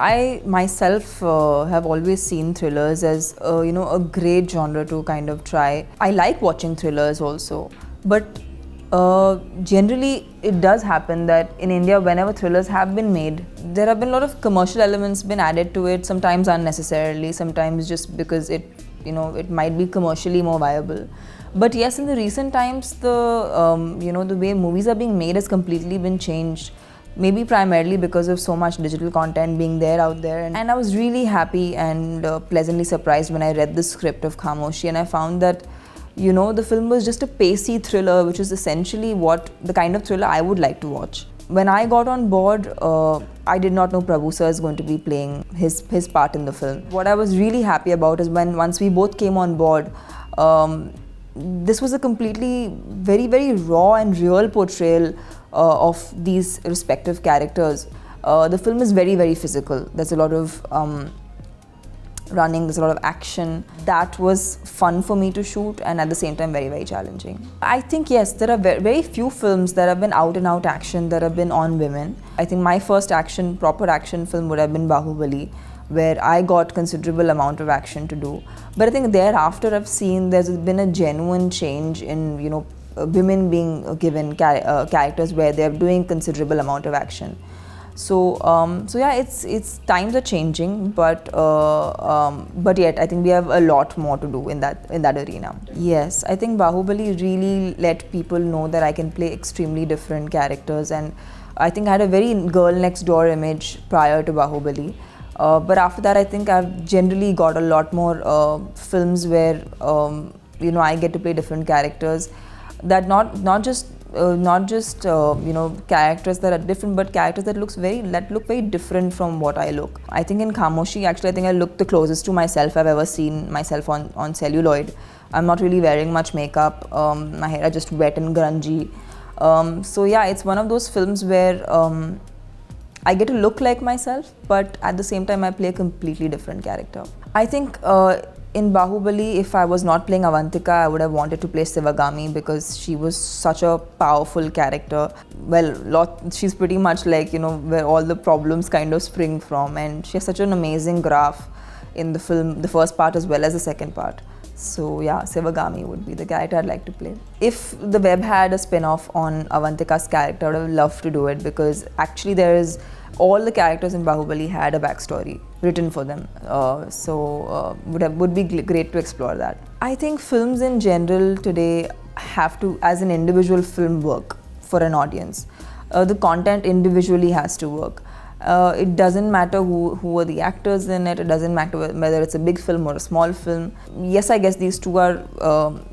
I myself have always seen thrillers as a great genre to kind of try. I like watching thrillers also, but generally it does happen that in India, whenever thrillers have been made, there have been a lot of commercial elements been added to it. Sometimes unnecessarily, sometimes just because it might be commercially more viable. But yes, in the recent times, the way movies are being made has completely been changed. Maybe primarily because of so much digital content being there out there. And I was really happy and pleasantly surprised when I read the script of Khamoshi, and I found that the film was just a pacey thriller, which is essentially what the kind of thriller I would like to watch. When I got on board, I did not know Prabhu sir is going to be playing his part in the film. What I was really happy about is once we both came on board, this was a completely very, very raw and real portrayal of these respective characters. The film is very, very physical. There's a lot of running, there's a lot of action. That was fun for me to shoot, and at the same time very, very challenging. I think yes, there are very few films that have been out and out action that have been on women. I think my first proper action film would have been Baahubali, where I got considerable amount of action to do. But I think thereafter I've seen there's been a genuine change in women being given characters where they're doing considerable amount of action. So yeah, it's times are changing, but yet I think we have a lot more to do in that arena. Yes, I think Baahubali really let people know that I can play extremely different characters, and I think I had a very girl next door image prior to Baahubali. But after that, I think I've generally got a lot more films where I get to play different characters. That not just characters that are different, but characters that look very different from what I look. I think in Khamoshi, actually, I think I look the closest to myself I've ever seen myself on celluloid. I'm not really wearing much makeup. My hair are just wet and grungy. So yeah, it's one of those films where I get to look like myself, but at the same time I play a completely different character. I think in Baahubali, if I was not playing Avantika, I would have wanted to play Sivagami because she was such a powerful character. Well, she's pretty much like, where all the problems kind of spring from, and she has such an amazing graph in the film, the first part as well as the second part. So yeah, Sivagami would be the character I'd like to play. If the web had a spin-off on Avantika's character, I would have loved to do it because actually all the characters in Baahubali had a backstory written for them. Would be great to explore that. I think films in general today have to, as an individual film, work for an audience. The content individually has to work. It doesn't matter who are the actors in it. It doesn't matter whether it's a big film or a small film. Yes, I guess these two are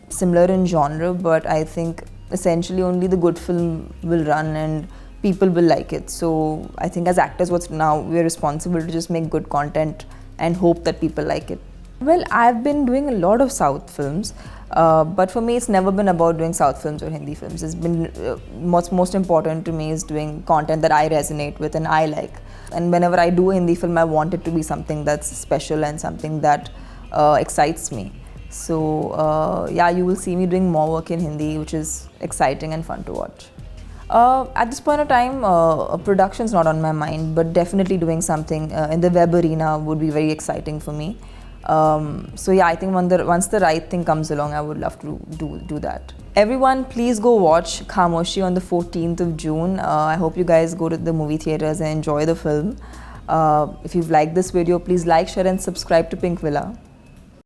similar in genre, but I think essentially only the good film will run and people will like it. So I think as actors, we're responsible to just make good content and hope that people like it. Well, I've been doing a lot of South films, but for me it's never been about doing South films or Hindi films. It's been what's most important to me is doing content that I resonate with and I like. And whenever I do a Hindi film, I want it to be something that's special and something that excites me. So yeah, you will see me doing more work in Hindi, which is exciting and fun to watch. At this point of time, production's not on my mind, but definitely doing something in the web arena would be very exciting for me. So yeah, I think once the right thing comes along, I would love to do that. Everyone, please go watch Khamoshi on the 14th of June. I hope you guys go to the movie theaters and enjoy the film. If you've liked this video, please like, share and subscribe to Pinkvilla.